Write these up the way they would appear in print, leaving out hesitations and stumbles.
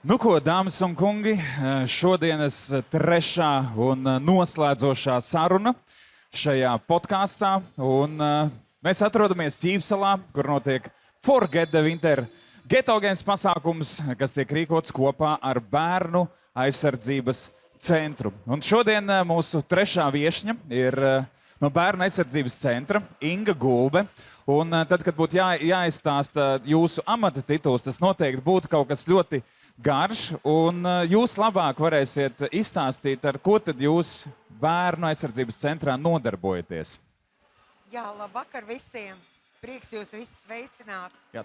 Nu ko, dāmas un kungi, šodienas trešā un noslēdzošā saruna šajā podkāstā. Mēs atrodamies Ķīpsalā, kur notiek Forget the Winter Ghetto Games pasākums, kas tiek rīkots kopā ar Bērnu aizsardzības centru. Un šodien mūsu trešā viešņa ir no Bērnu aizsardzības centra Inga Gulbe. Un tad, kad būtu jāizstāsta jūsu amata tituls, tas noteikti būtu kaut kas ļoti garš, un jūs labāk varēsiet izstāstīt, ar ko tad jūs Bērnu aizsardzības centrā nodarbojaties. Jā, labvakar visiem. Prieks jūs visus sveicināt. Jā.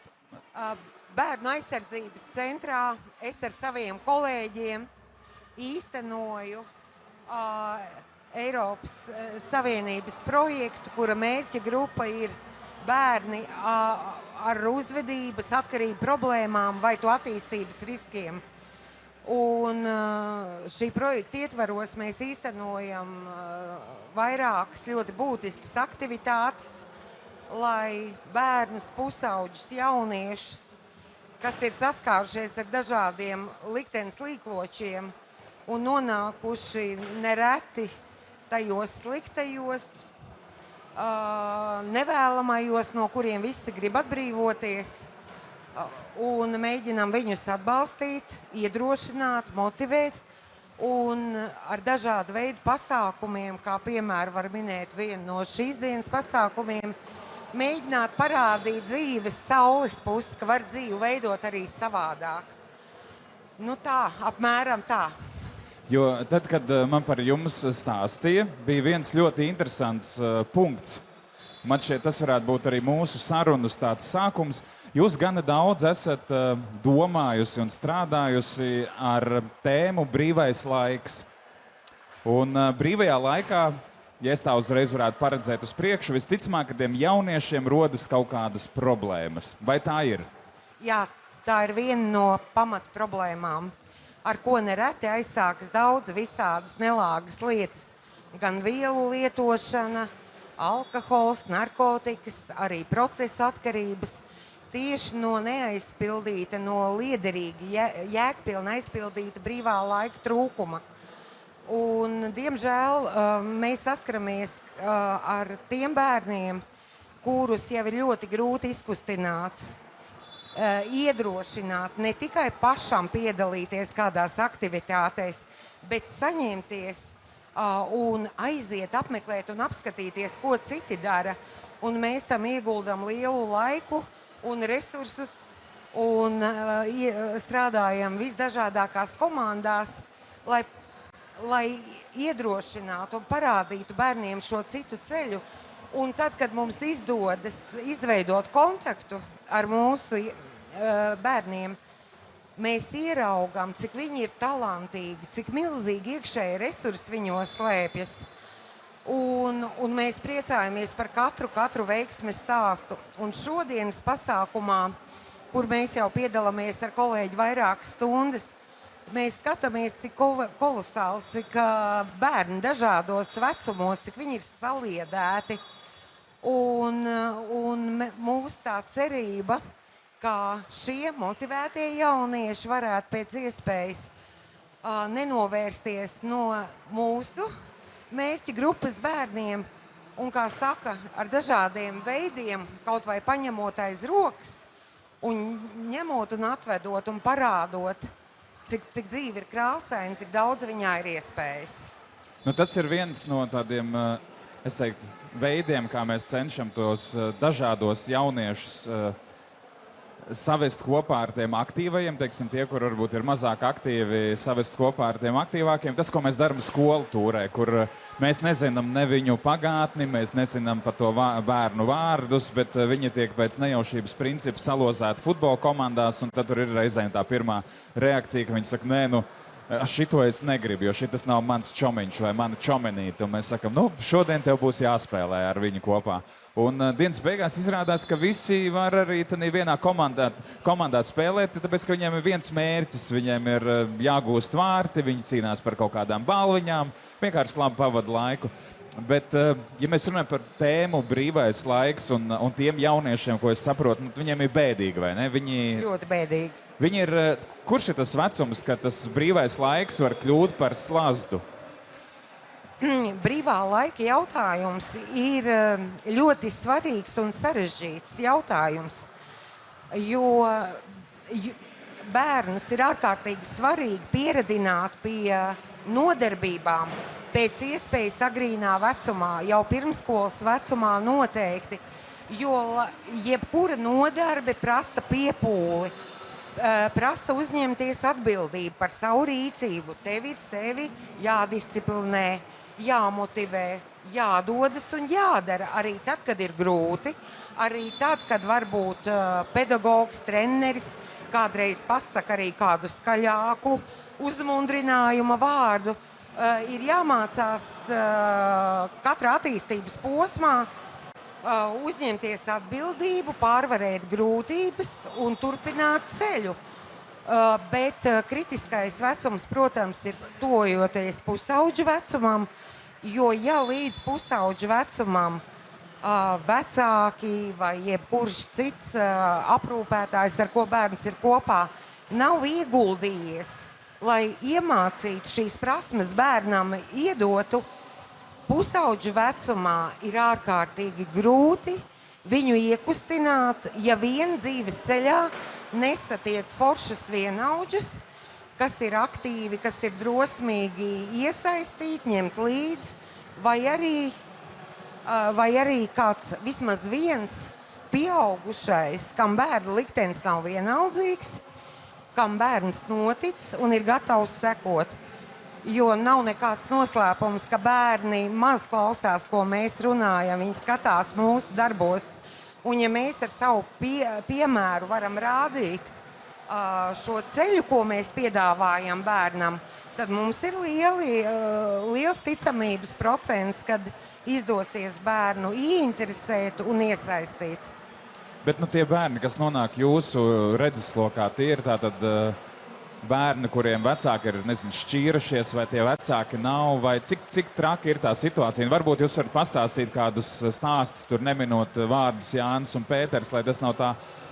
Bērnu aizsardzības centrā es ar saviem kolēģiem īstenoju Eiropas Savienības projektu, kura mērķa grupa ir bērni ar uzvedības atkarību problēmām vai to attīstības riskiem. Un šī projekta ietvaros mēs īstenojam vairākas ļoti būtiskas aktivitātes, lai bērnus, pusauģus, jauniešus, kas ir saskārušies ar dažādiem liktenes līkločiem un nonākuši nereti tajos sliktajos, nevēlamajos, no kuriem visi grib atbrīvoties, un mēģinām viņus atbalstīt, iedrošināt, motivēt, un ar dažādu veidu pasākumiem, kā piemēram var minēt vienu no šīs dienas pasākumiem, mēģināt parādīt dzīves saules pusi, ka var dzīvi veidot arī savādāk. Nu tā, apmēram tā. Jo tad, kad man par jums stāstīja, bija viens ļoti interesants punkts. Man šķiet, tas varētu būt arī mūsu sarunas tāds sākums. Jūs gana daudz esat domājusi un strādājusi ar tēmu brīvais laiks. Un brīvajā laikā, ja es tā uzreiz varētu paredzēt uz priekšu, visticamāk, ka tiem jauniešiem rodas kaut kādas problēmas. Vai tā ir? Jā, tā ir viena no pamat problēmām, ar ko nereti aizsākas daudz visādas nelāgas lietas. Gan vielu lietošana, alkohols, narkotikas, arī procesu atkarības. Tieši no neaizpildīta, no liederīga, jēgpilna aizpildīta brīvā laika trūkuma. Un, diemžēl, mēs saskaramies ar tiem bērniem, kurus jau ir ļoti grūti izkustināt, iedrošināt, ne tikai pašam piedalīties kādās aktivitātēs, bet saņemties un aiziet, apmeklēt un apskatīties, ko citi dara. Un mēs tam ieguldam lielu laiku un resursus un strādājam visdažādākās komandās, lai iedrošinātu un parādītu bērniem šo citu ceļu. Un tad, kad mums izdodas izveidot kontaktu ar mūsu bērniem, mēs ieraugam, cik viņi ir talantīgi, cik milzīgi iekšēji resursi viņos slēpjas. Un mēs priecājamies par katru veiksmes stāstu. Un šodienas pasākumā, kur mēs jau piedalāmies ar kolēģi vairākas stundas, mēs skatāmies, cik kolosāli, cik bērni dažādos vecumos, cik viņi ir saliedēti. Un mūsu tā cerība, ka šie motivētie jaunieši varētu pēc iespējas nenovērsties no mūsu mērķa grupas bērniem un, kā saka, ar dažādiem veidiem, kaut vai paņemot aiz rokas un ņemot un atvedot un parādot, cik dzīve ir krāsaina, cik daudz viņā ir iespējas. Nu, tas ir viens no tādiem, es teiktu, veidiem, kā mēs cenšam tos dažādos jauniešus savest kopā ar tiem aktīvajiem, teiksim, tie, kur varbūt ir mazāk aktīvi, savest kopā ar tiem aktīvākiem. Tas, ko mēs darām skolu tūrē, kur mēs nezinām ne viņu pagātni, mēs nezinām par to bērnu vārdus, bet viņi tiek pēc nejaušības principa salozēti futbola komandās, un tad tur ir reizēm tā pirmā reakcija, ka viņi saka, nē, nu, šito es negribu, jo šitas nav mans čomiņš vai mana čomenīte. Un mēs sakam, nu, šodien tev būs jāspēlē ar viņu kopā. Un dienas beigās izrādās, ka visi var arī vienā komandā spēlēt, tāpēc, ka viņiem ir viens mērķis, viņiem ir jāgūst vārti, viņi cīnās par kaut kādām balviņām, vienkārši labi pavada laiku. Bet, ja mēs runājam par tēmu brīvais laiks un tiem jauniešiem, ko es saprotu, viņiem ir bēdīgi, vai ne? Ļoti bēdīgi. Viņi ir, kurš ir tas vecums, kad tas brīvais laiks var kļūt par slazdu? Brīvā laika jautājums ir ļoti svarīgs un sarežģīts jautājums, jo bērnus ir ārkārtīgi svarīgi pieredināt pie nodarbībām pēc iespējas agrīnā vecumā, jau pirmskolas vecumā noteikti, jo jebkura nodarbe prasa piepūli, prasa uzņemties atbildību par savu rīcību. Tev ir sevi jādisciplinē, jāmotivē, jādodas un jādara arī tad, kad ir grūti, arī tad, kad varbūt pedagogs, treneris kādreiz pasaka arī kādu skaļāku uzmundrinājuma vārdu. Ir jāmācās katrā attīstības posmā uzņemties atbildību, pārvarēt grūtības un turpināt ceļu. Bet kritiskais vecums, protams, ir tojoties pusaudžu vecumam, jo ja līdz pusaudžu vecumam vecāki vai jebkurš cits aprūpētājs, ar ko bērns ir kopā, nav ieguldījies, lai iemācītu šīs prasmes bērnam iedotu, pusaudžu vecumā ir ārkārtīgi grūti viņu iekustināt, ja vien dzīves ceļā nesatiek foršus vienaudžus, kas ir aktīvi, kas ir drosmīgi iesaistīt, ņemt līdzi, vai arī kāds vismaz viens pieaugušais, kam bērna liktenis nav vienaldzīgs, kam bērns noticis un ir gatavs sekot. Jo nav nekāds noslēpums, ka bērni maz klausās, ko mēs runājam, viņi skatās mūsu darbos. Un ja mēs ar savu piemēru varam rādīt šo ceļu, ko mēs piedāvājam bērnam, tad mums ir liels ticamības procents, kad izdosies bērnu ieinteresēt un iesaistīt. Bet tie bērni, kas nonāk jūsu redzeslokā, tie ir tātad bērni, kuriem vecāki ir, šķīrušies, vai tie vecāki nav, vai cik traki ir tā situācija? Varbūt jūs varat pastāstīt kādus stāstus, tur neminot vārdus Jānis un Pēters, lai tas nav tā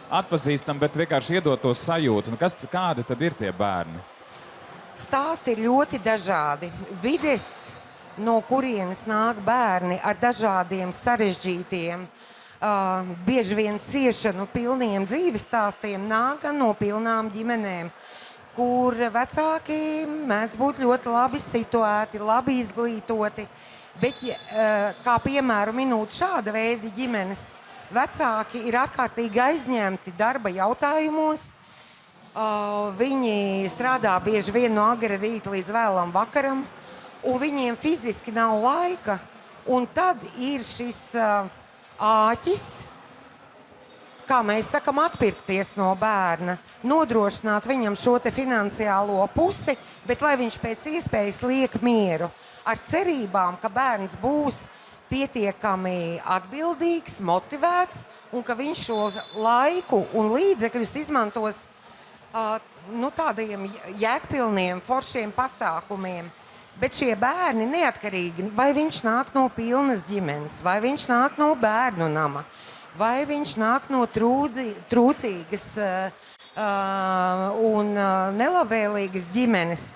atpazīstam, bet vienkārši iedot to sajūtu. Kādi tad ir tie bērni? Stāsti ir ļoti dažādi. Vides, no kurienes nāk bērni ar dažādiem sarežģītiem, bieži vien ciešanu pilniem dzīves stāstiem, nāk gan no pilnām ģimenēm, kur vecāki mēdz būt ļoti labi situēti, labi izglītoti, bet kā piemēru minūt šāda veida ģimenes, vecāki ir ārkārtīgi aizņemti darba jautājumos, viņi strādā bieži vien no agra rīta līdz vēlam vakaram, un viņiem fiziski nav laika, un tad ir šis āķis, kā mēs sakam, atpirkties no bērna, nodrošināt viņam šo te finansiālo pusi, bet lai viņš pēc iespējas liek mieru, ar cerībām, ka bērns būs pietiekami atbildīgs, motivēts, un ka viņš šo laiku un līdzekļus izmantos tādiem jēgpilniem, foršiem pasākumiem. Bet šie bērni neatkarīgi, vai viņš nāk no pilnas ģimenes, vai viņš nāk no bērnu nama, vai viņš nāk no trūcīgas un nelabvēlīgas ģimenes.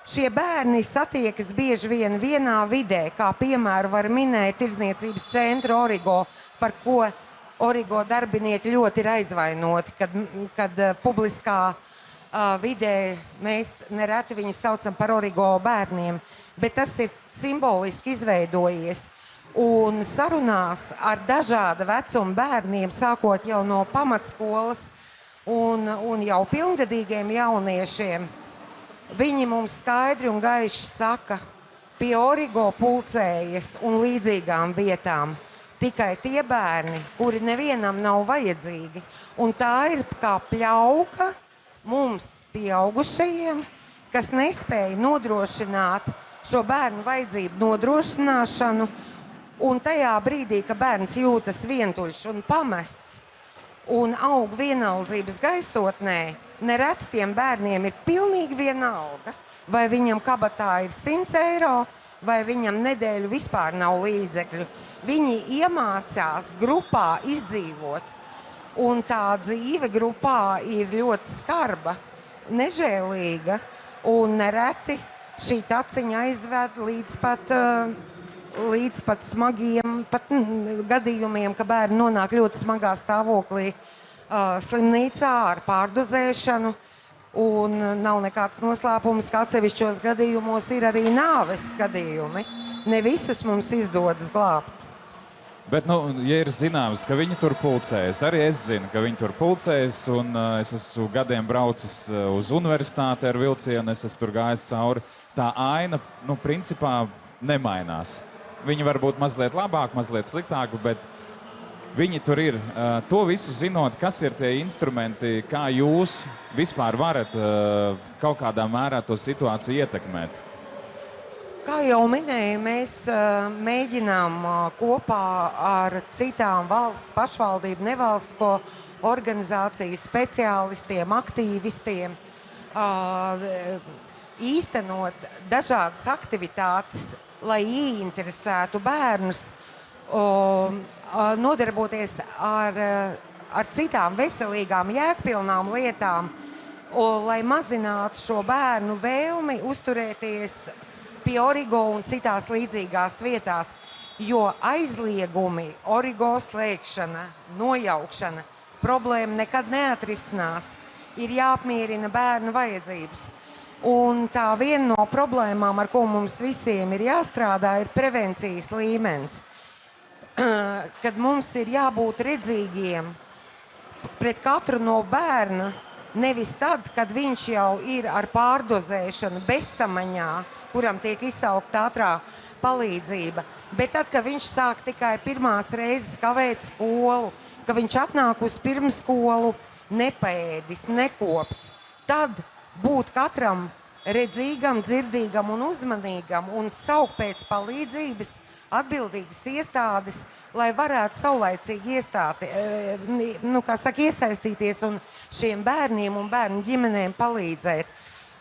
Šie bērni satiekas bieži vien vienā vidē, kā piemēru var minēt Tirdzniecības centru Origo, par ko Origo darbinieki ļoti ir aizvainoti, kad publiskā vidē mēs nereti viņus saucam par Origo bērniem, bet tas ir simboliski izveidojies. Un sarunās ar dažāda vecuma bērniem, sākot jau no pamatskolas un jau pilngadīgiem jauniešiem, viņi mums skaidri un gaiši saka, pie Origo pulcējas un līdzīgām vietām tikai tie bērni, kuri nevienam nav vajadzīgi. Un tā ir kā pļauka mums, pieaugušajiem, kas nespēja nodrošināt šo bērnu vajadzību nodrošināšanu, un tajā brīdī, ka bērns jūtas vientuļš un pamests un aug vienaldzības gaisotnē, nereti tiem bērniem ir pilnīgi vienalga, vai viņam kabatā ir 100 eiro vai viņam nedēļu vispār nav līdzekļu. Viņi iemācās grupā izdzīvot. Un tā dzīve grupā ir ļoti skarba, nežēlīga, un nereti šī taciņa aizved līdz pat smagiem gadījumiem, ka bērni nonāk ļoti smagā stāvoklī slimnīcā ar pārdozēšanu. Un nav nekāds noslēpums, ka atsevišķos gadījumos ir arī nāves gadījumi. Ne visus mums izdodas glābt. Bet, ja ir zināms, ka viņi tur pulcējas, arī es zinu, ka viņi tur pulcējas, un es esmu gadiem braucis uz universitāti ar vilcienu, es esmu tur gājis cauri. Tā aina, principā nemainās. Viņi var būt mazliet labāk, mazliet sliktāk, bet viņi tur ir. To visu zinot, kas ir tie instrumenti, kā jūs vispār varat kaut kādā mērā to situāciju ietekmēt. Kā jau minēju, mēs mēģinām kopā ar citām valsts pašvaldību, nevalstisko organizāciju speciālistiem, aktīvistiem īstenot dažādas aktivitātes, lai ieinteresētu bērnus, nodarboties ar citām veselīgām, jēgpilnām lietām, lai mazinātu šo bērnu vēlmi uzturēties pie origo un citās līdzīgās vietās, jo aizliegumi, origo slēgšana, nojaukšana, problēma nekad neatrisinās. Ir jāapmierina bērnu vajadzības. Un tā viena no problēmām, ar ko mums visiem ir jāstrādā, ir prevencijas līmenis. Kad mums ir jābūt redzīgiem pret katru no bērna, nevis tad, kad viņš jau ir ar pārdozēšanu bezsamaņā, kuram tiek izsaukta ātrā palīdzība, bet tad, kad viņš sāk tikai pirmās reizes kavēt skolu, ka viņš atnāk uz pirmskolu nepaēdis, nekopts, tad būt katram redzīgam, dzirdīgam un uzmanīgam un saukt pēc palīdzības atbildīgas iestādes, lai varētu saulaicīgi iesaistīties un šiem bērniem un bērnu ģimenēm palīdzēt.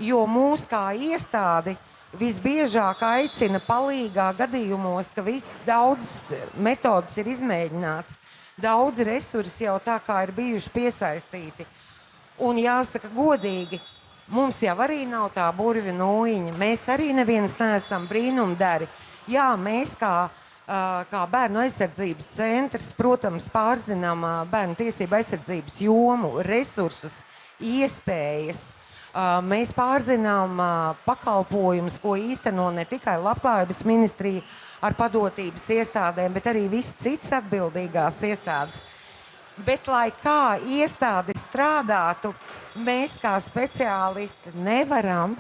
Jo mūs kā iestādi visbiežāk aicina palīgā gadījumos, ka daudz metodas ir izmēģināts, daudz resursi jau tā kā ir bijuši piesaistīti. Un jāsaka godīgi, mums jau arī nav tā burvi nūjiņa, mēs arī neviens neesam brīnumdari. Jā, mēs kā bērnu aizsardzības centrs, protams, pārzinām bērnu tiesību aizsardzības jomu, resursus, iespējas. Mēs pārzinām pakalpojumus, ko īsteno ne tikai Labklājības ministrija ar padotības iestādēm, bet arī visas citas atbildīgās iestādes. Bet, lai kā iestāde strādātu, mēs kā speciālisti nevaram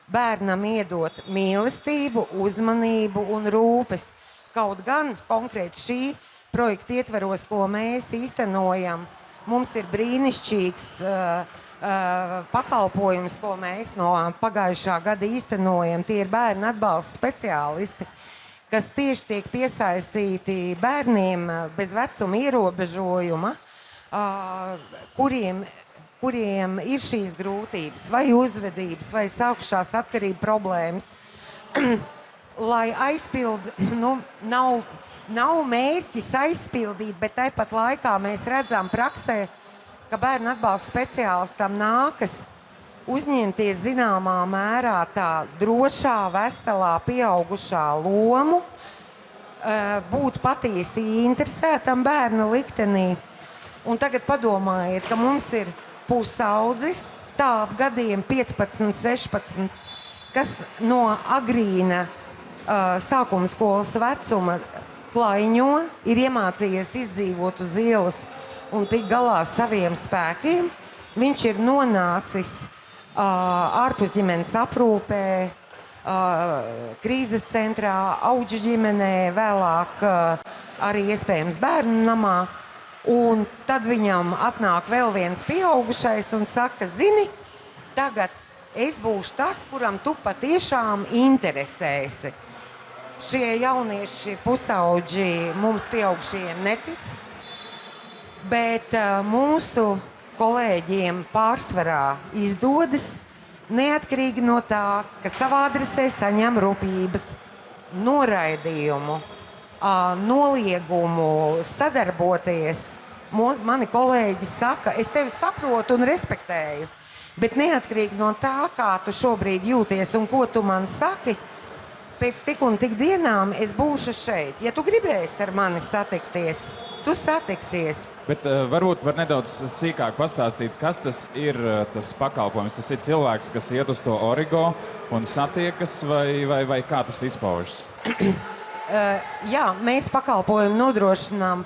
bērnam iedot mīlestību, uzmanību un rūpes. Kaut gan konkrēti šī projekta ietveros, ko mēs īstenojam, mums ir brīnišķīgs pakalpojums, ko mēs no pagājušā gada īstenojam. Tie ir bērnu atbalsta speciālisti, kas tieši tiek piesaistīti bērniem bez vecuma ierobežojuma, kuriem ir šīs grūtības, vai uzvedības, vai sākušās atkarību problēmas, lai nav mērķis aizpildīt, bet tāpat laikā mēs redzam praksē, ka bērnu atbalsta speciālistam nākas uzņemties zināmā mērā tā drošā, veselā, pieaugušā lomu, būt patiesi interesētam bērna liktenī. Un tagad padomājiet, ka mums ir pusaudzis, tā ap gadiem 15, 16, kas no agrīna sākuma skolas vecuma klaiņo, ir iemācījies izdzīvot uz ielas un tik galā saviem spēkiem. Viņš ir nonācis ārpus ģimenes aprūpē, krīzes centrā, auģu ģimenē, vēlāk arī iespējams bērnu namā. Un tad viņam atnāk vēl viens pieaugušais un saka, zini, tagad es būšu tas, kuram tu patiešām interesēsi. Šie jaunieši pusauģi mums pieaugušajiem netic, bet mūsu kolēģiem pārsvarā izdodas, neatkarīgi no tā, ka savā adresē saņem rūpības, noraidījumu, noliegumu sadarboties, mani kolēģi saka, es tevi saprotu un respektēju, bet neatkarīgi no tā, kā tu šobrīd jūties un ko tu man saki, pēc tik un tik dienām es būšu šeit. Ja tu gribēsi ar mani satikties, tu satiksies. Bet varbūt var nedaudz sīkāk pastāstīt, kas tas ir tas pakalpojums. Tas ir cilvēks, kas iet uz to Origo un satiekas, vai kā tas izpaužas? Jā, mēs pakalpojumu nodrošinām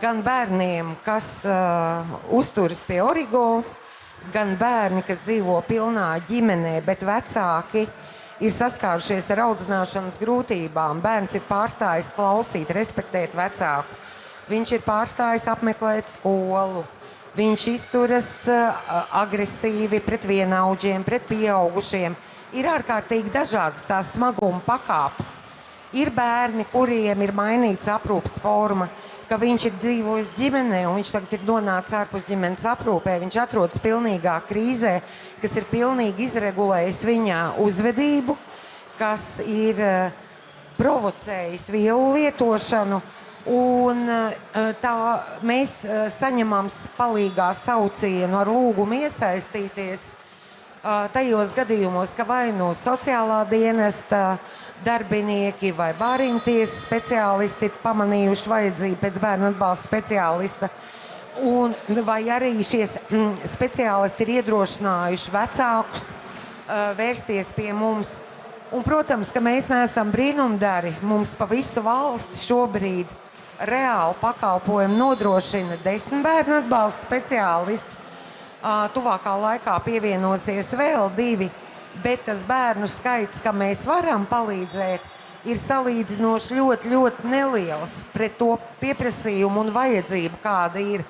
gan bērniem, kas uzturas pie Origo, gan bērni, kas dzīvo pilnā ģimenē, bet vecāki ir saskārušies ar audzināšanas grūtībām. Bērns ir pārstājis klausīt, respektēt vecāku. Viņš ir pārstājis apmeklēt skolu. Viņš izturas agresīvi pret vienaudžiem, pret pieaugušiem. Ir ārkārtīgi dažādas tās smaguma pakāpes. Ir bērni, kuriem ir mainīts aprūpes forma, ka viņš ir dzīvojis ģimenē un viņš tagad ir nonācis ārpus ģimenes aprūpē. Viņš atrodas pilnīgā krīzē, kas ir pilnīgi izregulējis viņā uzvedību, kas ir provocējis vielu lietošanu. Un tā mēs saņemam palīgā saucienu ar lūgumu iesaistīties tajos gadījumos, ka vai no sociālā dienesta darbinieki vai bāriņtiesas speciālisti ir pamanījuši vajadzību pēc bērnu atbalsta speciālista, vai arī šie speciālisti ir iedrošinājuši vecākus vērsties pie mums. Un, protams, ka mēs neesam brīnumdari. Mums pa visu valsti šobrīd reāli pakalpojumu nodrošina 10 bērnu atbalsta speciālisti. Tuvākā laikā pievienosies vēl 2, bet tas bērnu skaits, kam mēs varam palīdzēt, ir salīdzinoši ļoti, ļoti neliels pret to pieprasījumu un vajadzību, kāda ir.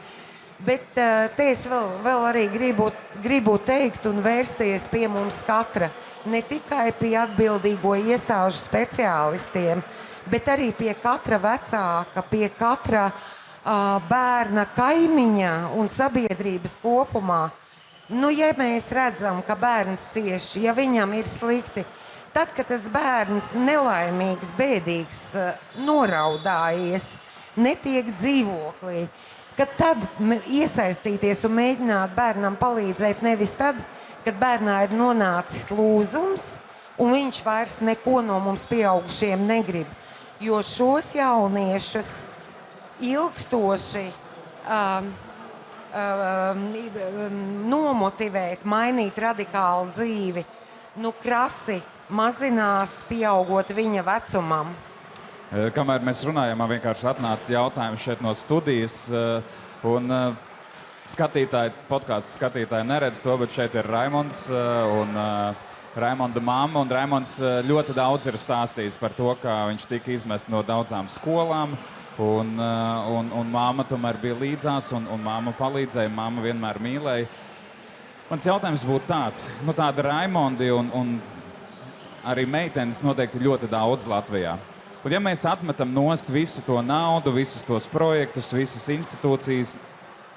Bet te es vēl arī gribu teikt un vērsties pie mums katra, ne tikai pie atbildīgo iestāžu speciālistiem, bet arī pie katra vecāka, pie katra bērna kaimiņa un sabiedrības kopumā. Nu, ja mēs redzam, ka bērns cieši, ja viņam ir slikti, tad, kad tas bērns nelaimīgs, bēdīgs, noraudājies, netiek dzīvoklī, kad tad iesaistīties un mēģināt bērnam palīdzēt nevis tad, kad bērnā ir nonācis lūzums un viņš vairs neko no mums pieaugušiem negrib. Jo šos jauniešus ilgstoši nomotivēt, mainīt radikālu dzīvi, krasi mazinās, pieaugot viņa vecumam. Kamēr mēs runājam, man vienkārši atnāca jautājums šeit no studijas, un podcastu skatītāji neredz to, bet šeit ir Raimonds un Raimonda mamma, un Raimonds ļoti daudz ir stāstījis par to, kā viņš tika izmests no daudzām skolām, un mamma tomēr bija līdzās, un mamma palīdzēja, mamma vienmēr mīlēja. Mans jautājums būtu tāds, tāda Raimondi un arī meitenes noteikti ļoti daudz Latvijā. Un ja mēs atmetam nost visu to naudu, visus tos projektus, visas institūcijas,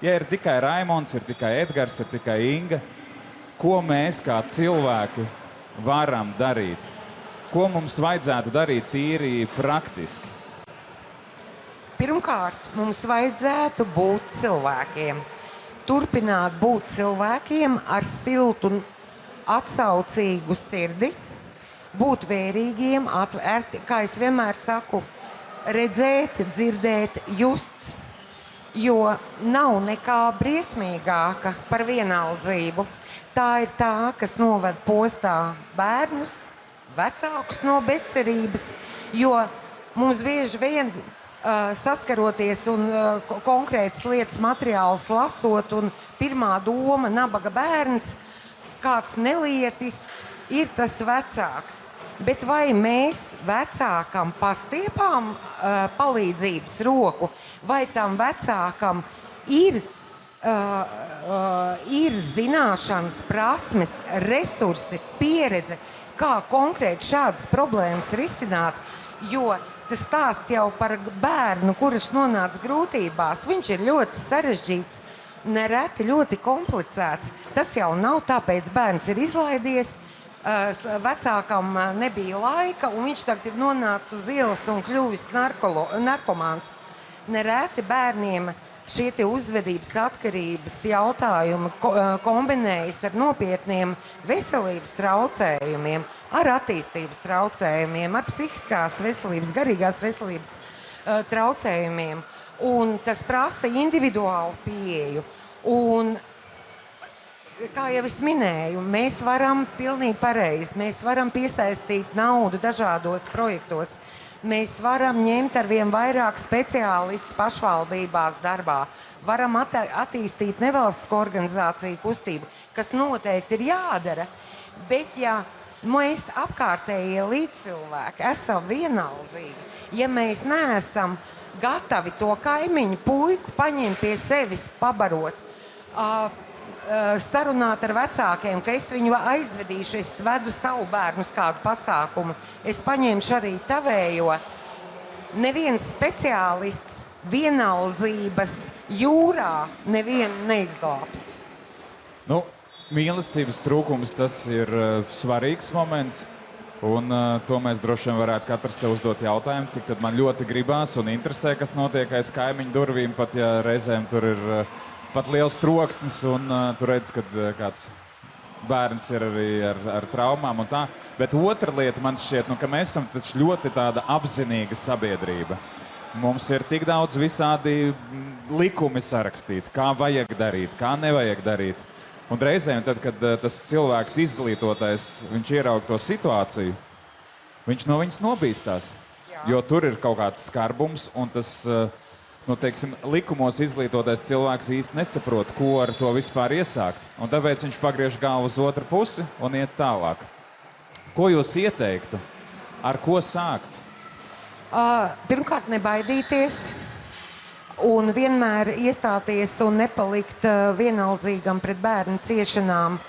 ja ir tikai Raimonds, ir tikai Edgars, ir tikai Inga, ko mēs kā cilvēki varam darīt? Ko mums vajadzētu darīt tīri praktiski? Pirmkārt, mums vajadzētu būt cilvēkiem. Turpināt būt cilvēkiem ar siltu, atsaucīgu sirdi, būt vērīgiem, atvērti, kā es vienmēr saku, redzēt, dzirdēt, just, jo nav nekā briesmīgāka par vienaldzību. Tā ir tā, kas noved postā bērnus, vecākus no bezcerības, jo mums bieži vien saskaroties un konkrētas lietas materiālus lasot, un pirmā doma, nabaga bērns, kāds nelietis, ir tas vecāks. Bet vai mēs vecākam pastiepām palīdzības roku, vai tam vecākam ir zināšanas, prasmes, resursi, pieredze, kā konkrēti šādas problēmas risināt, jo tas stāsts jau par bērnu, kurš nonāca grūtībās, viņš ir ļoti sarežģīts, nereti ļoti komplicēts. Tas jau nav tāpēc bērns ir izlaidies, Vecākam nebija laika, un viņš tagad ir nonācis uz ielas un kļuvis narkomāns. Nereti bērniem šie uzvedības atkarības jautājumi kombinējas ar nopietniem veselības traucējumiem, ar attīstības traucējumiem, ar psihiskās veselības, garīgās veselības traucējumiem. Un tas prasa individuālu pieeju. Un, kā jau es minēju, mēs varam pilnīgi pareizi, mēs varam piesaistīt naudu dažādos projektos. Mēs varam ņemt ar vien vairāk speciālistus pašvaldībās darbā. Varam attīstīt nevalstisko organizāciju kustību, kas noteikti ir jādara. Bet ja mēs apkārtējie līdzcilvēki esam vienaldzīgi, ja mēs neesam gatavi to kaimiņu puiku paņemt pie sevis, pabarot, sarunāt ar vecākiem, ka es viņu aizvedīšu, es vedu savu bērnu uz kādu pasākumu, es paņemšu arī tavējo. Neviens speciālists vienaldzības jūrā nevienu neizglābs. Nu, mīlestības trūkums, tas ir svarīgs moments, un to mēs droši vien varētu katrs sev uzdot jautājumu, cik tad man ļoti gribās un interesē, kas notiek aiz kaimiņu durvīm, pat ja reizēm tur ir pat liels troksnis, un tu redz, kad kāds bērns ir arī ar traumām un tā. Bet otra lieta man šķiet, ka mēs esam taču ļoti tāda apzinīga sabiedrība. Mums ir tik daudz visādi likumi sarakstīti, kā vajag darīt, kā nevajag darīt. Un reizēm, tad, kad tas cilvēks izglītotais, viņš ieraug to situāciju, viņš no viņas nobīstās. Jā. Jo tur ir kaut kāds skarbums, un tas likumos izglītotais cilvēks īsti nesaprot, ko ar to vispār iesākt. Un tāpēc viņš pagriež galvu uz otru pusi un iet tālāk. Ko jūs ieteiktu? Ar ko sākt? Pirmkārt, nebaidīties un vienmēr iestāties un nepalikt vienaldzīgam pret bērnu ciešanām.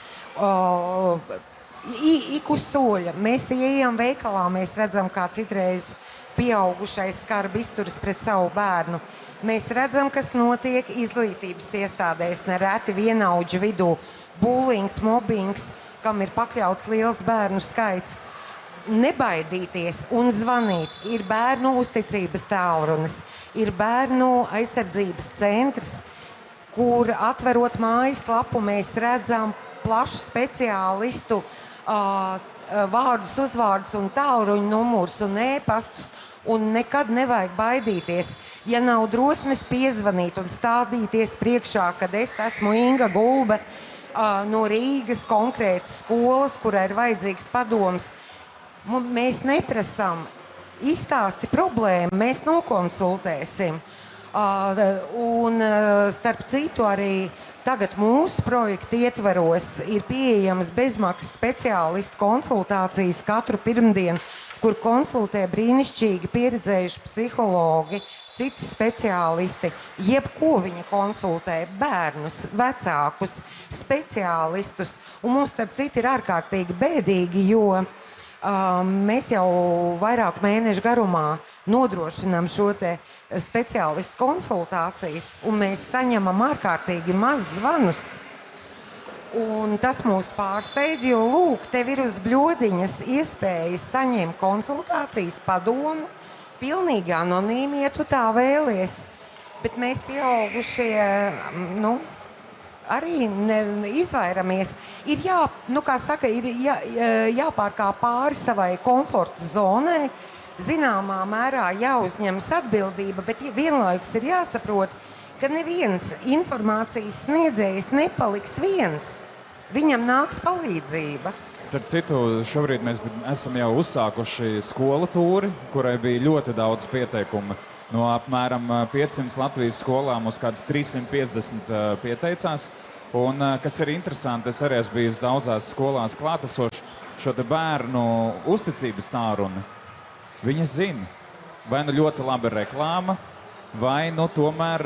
Ik uz soļa. Mēs ejam veikalā, mēs redzam, kā citreiz pieaugušais skarbi izturas pret savu bērnu. Mēs redzam, kas notiek izglītības iestādēs, nereti vienaudžu vidū. Bulings, mobbings, kam ir pakļauts liels bērnu skaits. Nebaidīties un zvanīt. Ir bērnu uzticības tālrunis, ir bērnu aizsardzības centrs, kur atverot mājaslapu mēs redzam plašu speciālistu vārdus, uzvārdus un tālruņu numurus un ēpastus, un nekad nevajag baidīties. Ja nav drosmes piezvanīt un stādīties priekšā, kad es esmu Inga Gulbe no Rīgas konkrētas skolas, kurai ir vajadzīgs padoms, mēs neprasām izstāsti problēmu, mēs nokonsultēsim. Un starp citu arī tagad mūsu projekta ietvaros ir pieejamas bezmaksas speciālistu konsultācijas katru pirmdienu, kur konsultē brīnišķīgi pieredzējuši psihologi, citi speciālisti, jebko viņa konsultē, bērnus, vecākus, speciālistus. Un mums, starp citu, ir ārkārtīgi bēdīgi, jo mēs jau vairāk mēnešu garumā nodrošinām šo te speciālistu konsultācijas, un mēs saņemam ārkārtīgi maz zvanus. Un tas mūs pārsteidz, jo, lūk, tev ir uz bļodiņas iespējas saņemt konsultācijas, padomu, pilnīgi anonīmi, ja tu tā vēlies. Bet mēs pieaugušie, arī izvairamies. Ir jāpārkāp pāri savai komforta zonai, zināmā mērā jāuzņemas atbildība, bet vienlaikus ir jāsaprot, ka neviens informācijas sniedzējs nepaliks viens. Viņam nāks palīdzība. Starp citu, šobrīd mēs esam jau uzsākuši skolu tūri, kurai bija ļoti daudz pieteikumu. No apmēram 500 Latvijas skolām uz kāds 350 pieteicās. Un, kas ir interesanti, es arī esmu bijis daudzās skolās klātesoši šo te bērnu uzticības tālruni. Viņi zina, vai ļoti laba reklāma, vai tomēr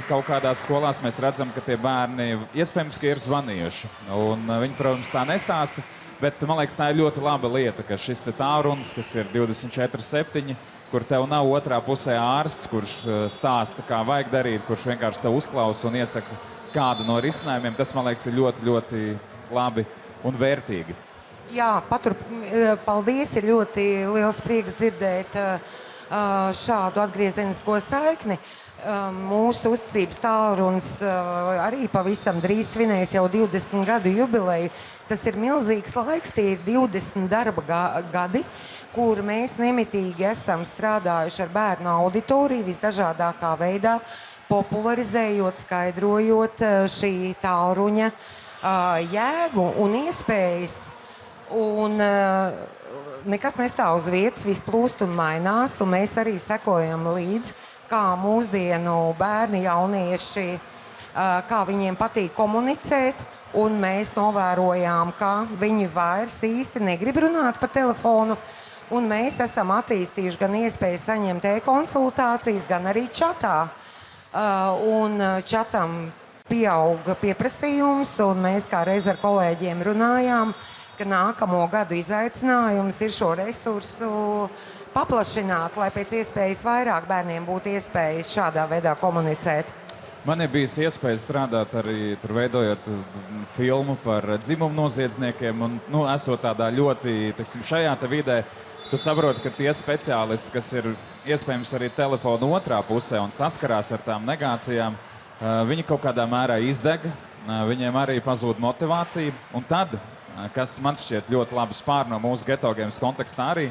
kaut kādās skolās mēs redzam, ka tie bērni iespējams ir zvanījuši. Un viņi, protams, tā nestāsta, bet man liekas, tā ir ļoti laba lieta, ka šis te tālrunis, kas ir 24/7, kur tev nav otrā pusē ārsts, kurš stāsta, kā vajag darīt, kurš vienkārši tev uzklausa un iesaka kādu no risinājumiem, tas, man liekas, ir ļoti, ļoti labi un vērtīgi. Jā, paldies, ir ļoti liels prieks dzirdēt šādu atgriezenisko saikni. Mūsu uzticības tālrunis arī pavisam drīz svinēs jau 20 gadu jubileju. Tas ir milzīgs laiks, tie ir 20 darba gadi, kur mēs nemitīgi esam strādājuši ar bērnu auditoriju visdažādākā veidā, popularizējot, skaidrojot šī tālruņa jēgu un iespējas. Un nekas nestāv uz vietas, viss plūst un mainās, un mēs arī sekojam līdzi, kā mūsdienu bērni, jaunieši, kā viņiem patīk komunicēt, un mēs novērojām, ka viņi vairs īsti negrib runāt pa telefonu, un mēs esam attīstījuši gan iespēju saņemt e-konsultācijas, gan arī čatā. Un čatam pieauga pieprasījums, un mēs kā reiz ar kolēģiem runājām, ka nākamo gadu izaicinājums ir šo resursu paplašināt, lai pēc iespējas vairāk bērniem būtu iespējas šādā veidā komunicēt. Man ir bijis iespēja strādāt arī tur, veidojot filmu par dzimumu noziedzniekiem, un, esot tādā ļoti, šajā te vidē, tu saproti, ka tie speciālisti, kas ir iespējams arī telefona otrā pusē un saskarās ar tām negācijām, viņi kaut kādā mērā izdeg, viņiem arī pazūd motivācija, un tad, kas man šķiet ļoti labi spār no mūsu Geto Games kontekstā arī,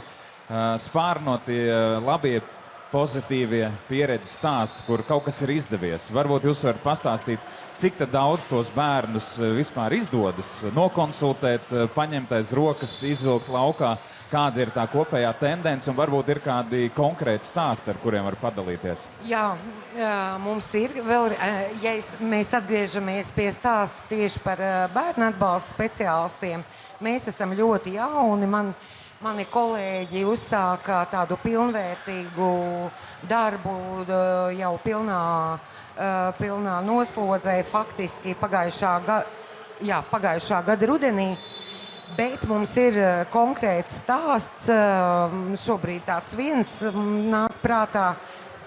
spār no tie labie, pozitīvie pieredzes stāsti, kur kaut kas ir izdevies. Varbūt jūs varat pastāstīt, cik daudz tos bērnus vispār izdodas nokonsultēt, paņemt aiz rokas, izvilkt laukā, kāda ir tā kopējā tendence, un varbūt ir kādi konkrēti stāsti, ar kuriem var padalīties. Jā, mums ir vēl, mēs atgriežamies pie stāsta tieši par bērnu atbalsta speciālistiem. Mēs esam ļoti jauni. Mani kolēģi uzsāka tādu pilnvērtīgu darbu jau pilnā noslodzē, faktiski pagājušā gada rudenī. Bet mums ir konkrēts stāsts, šobrīd tāds viens nāk prātā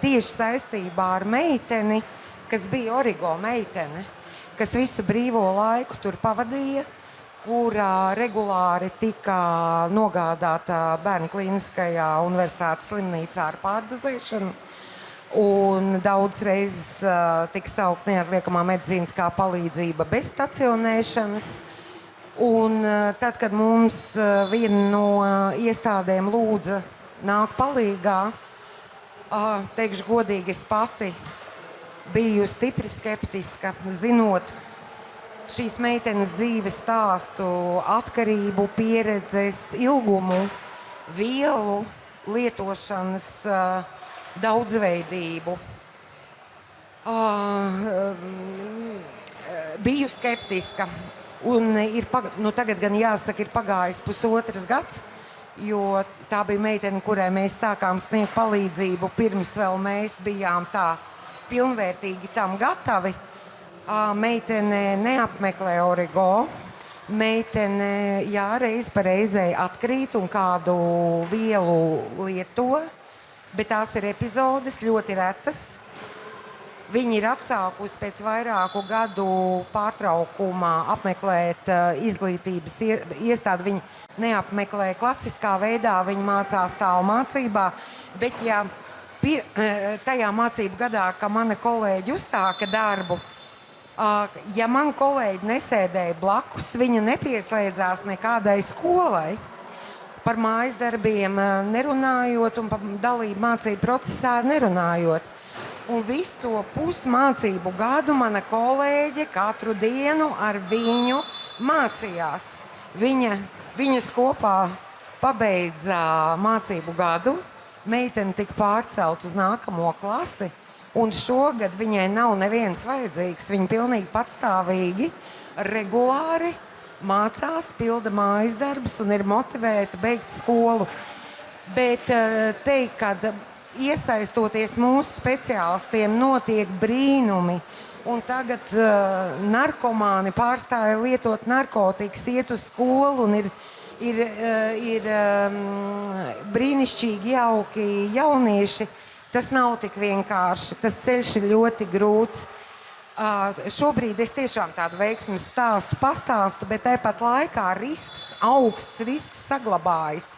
tieši saistībā ar meiteni, kas bija Origo meitene, kas visu brīvo laiku tur pavadīja, kurā regulāri tika nogādāta Bērnu klīniskajā universitātes slimnīcā ar pārdozēšanu. Un daudz reizes tika saukt neatliekamā medicīniskā palīdzība bez stacionēšanas. Un tad, kad mums viena no iestādēm lūdza nāk palīgā, teikšu godīgi, es pati biju stipri skeptiska, zinot šīs meitenes dzīves stāstu, atkarību, pieredzes, ilgumu, vielu lietošanas daudzveidību. Biju skeptiska. Un tagad gan jāsaka, ir pagājis pusotras gads, jo tā bija meitene, kurai mēs sākām sniegt palīdzību, pirms vēl mēs bijām tā pilnvērtīgi tam gatavi. Meitene neapmeklē Origo, meitene reiz pa reizei atkrīt un kādu vielu lieto, bet tās ir epizodes ļoti retas. Viņi ir atsākusi pēc vairāku gadu pārtraukumā apmeklēt izglītības iestādi. Viņi neapmeklē klasiskā veidā, viņi mācās tālmācībā, bet tajā mācību gadā, kad mani kolēģi uzsāka darbu, ja man kolēģi nesēdēja blakus, viņa nepieslēdzās nekādai skolai, par mājas darbiem nerunājot un par dalību mācību procesā nerunājot. Un visu to pusmācību gadu mana kolēģe katru dienu ar viņu mācījās. Viņas kopā pabeidza mācību gadu, meitene tika pārcelt uz nākamo klasi, un šogad viņai nav neviens vajadzīgs. Viņa pilnīgi patstāvīgi, regulāri mācās, pilda mājas darbus un ir motivēta beigt skolu. Bet teikt, kad iesaistoties mūsu speciālistiem, notiek brīnumi. Un tagad narkomāni pārstāja lietot narkotikas, iet uz skolu un ir brīnišķīgi jauki jaunieši. Tas nav tik vienkārši. Tas ceļš ir ļoti grūts. Šobrīd es tiešām tādu veiksmes stāstu pastāstu, bet tāpat laikā augsts risks saglabājas.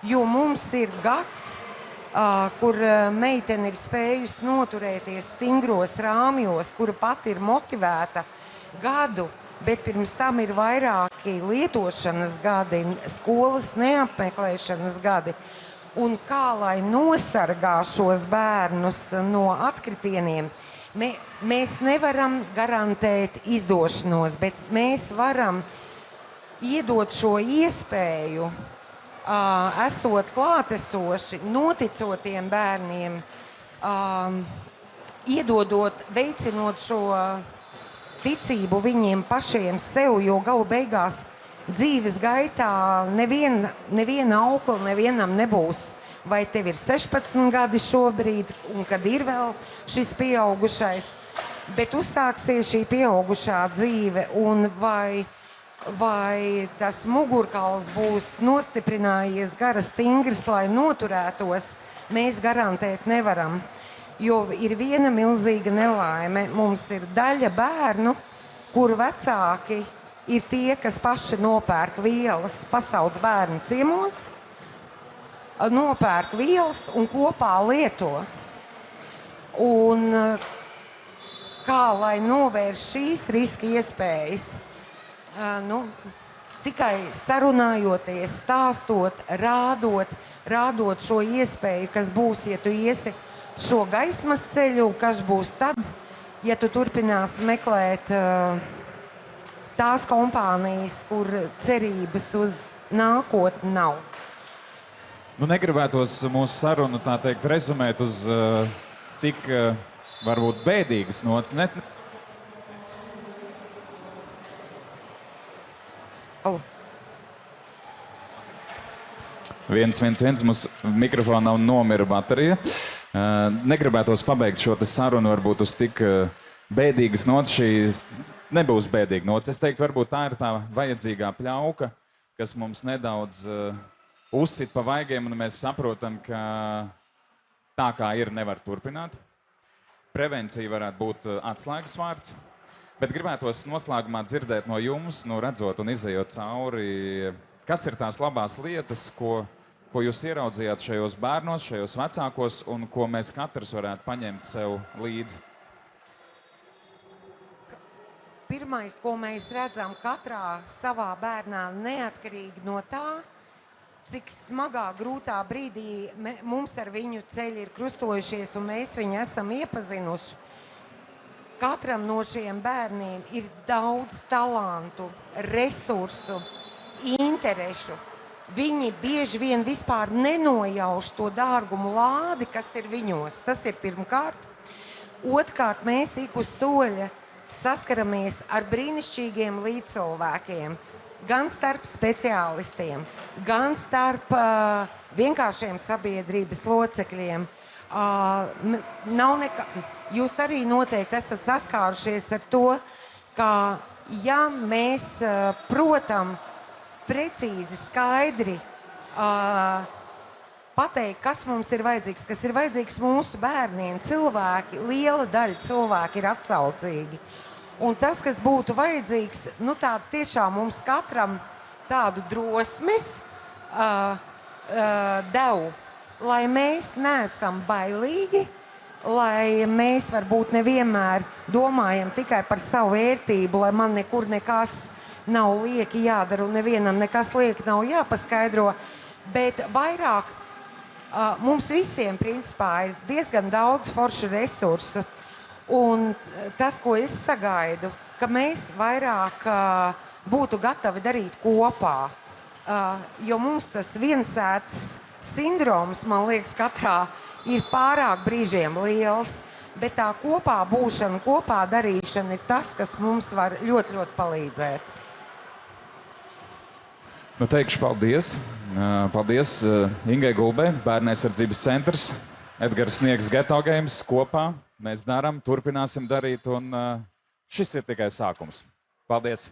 Jo mums ir gads, kur meitene ir spējusi noturēties stingros rāmjos, kura pati ir motivēta gadu, bet pirms tam ir vairāki lietošanas gadi, skolas neapmeklēšanas gadi. Un kā lai nosargā šos bērnus no atkritieniem, mēs nevaram garantēt izdošanos, bet mēs varam iedot šo iespēju, esot klātesoši, noticot tiem bērniem, iedodot, veicinot šo ticību viņiem pašiem sev, jo galu beigās dzīves gaitā neviena aukla nevienam nebūs. Vai tev ir 16 gadi šobrīd, un kad ir vēl šis pieaugušais, bet uzsāksies šī pieaugušā dzīve, un vai tas mugurkauls būs nostiprinājies gara stingrs, lai noturētos, mēs garantēt nevaram. Jo ir viena milzīga nelaime. Mums ir daļa bērnu, kuru vecāki ir tie, kas paši nopērk vielas, pasauc bērnu ciemos, nopērk vielas un kopā lieto. Un kā lai novērš šīs riska iespējas? Tikai sarunājoties, stāstot, rādot šo iespēju, kas būs, ja tu iesi šo gaismas ceļu, kas būs tad, ja tu turpināsi meklēt tās kompānijas, kur cerības uz nākotni nav. Negribētos mūsu sarunu, tā teikt, rezumēt uz tik varbūt bēdīgas nots. Viens, mums mikrofonā nomira baterija. Negribētos pabeigt šo sarunu varbūt uz tik bēdīgas nots. Šīs nebūs bēdīga nots. Es teiktu, varbūt tā ir tā vajadzīgā pļauka, kas mums nedaudz uzsit pa vaigiem, un mēs saprotam, ka tā kā ir, nevar turpināt. Prevencija varētu būt atslēgas vārds, bet gribētos noslēgumā dzirdēt no jums, redzot un izejot cauri, kas ir tās labās lietas, ko jūs ieraudzījāt šajos bērnos, šajos vecākos, un ko mēs katrs varētu paņemt sev līdzi. Pirmais, ko mēs redzam katrā savā bērnā, neatkarīgi no tā, cik smagā, grūtā brīdī mums ar viņu ceļi ir krustojušies un mēs viņu esam iepazinuši. Katram no šiem bērniem ir daudz talantu, resursu, interešu. Viņi bieži vien vispār nenojauš to dārgumu lādi, kas ir viņos. Tas ir pirmkārt. Otrkārt, mēs ik uz soļa saskaramies ar brīnišķīgiem līdzcilvēkiem. Gan starp speciālistiem, gan starp vienkāršiem sabiedrības locekļiem. Jūs arī noteikti esat saskārušies ar to, ka ja mēs protam precīzi, skaidri pateikt, kas mums ir vajadzīgs, kas ir vajadzīgs mūsu bērniem, cilvēki, liela daļa cilvēki ir atsaucīgi. Un tas, kas būtu vajadzīgs, tā tiešām mums katram tādu drosmes devu, lai mēs neesam bailīgi, lai mēs varbūt nevienmēr domājam tikai par savu vērtību, lai man nekur nekas nav lieki jādara un nevienam nekas lieki nav jāpaskaidro, bet vairāk mums visiem principā ir diezgan daudz foršu resursu. Un tas, ko es sagaidu, ka mēs vairāk būtu gatavi darīt kopā, jo mums tas viensētas sindroms, man liekas, katrā ir pārāk brīžiem liels, bet tā kopā būšana, kopā darīšana ir tas, kas mums var ļoti, ļoti palīdzēt. Teikšu paldies. Paldies Ingai Gulbei, Bērnaizsardzības centrs, Edgars Sniegs, Geto Games kopā. Mēs darām, turpināsim darīt, un šis ir tikai sākums. Paldies!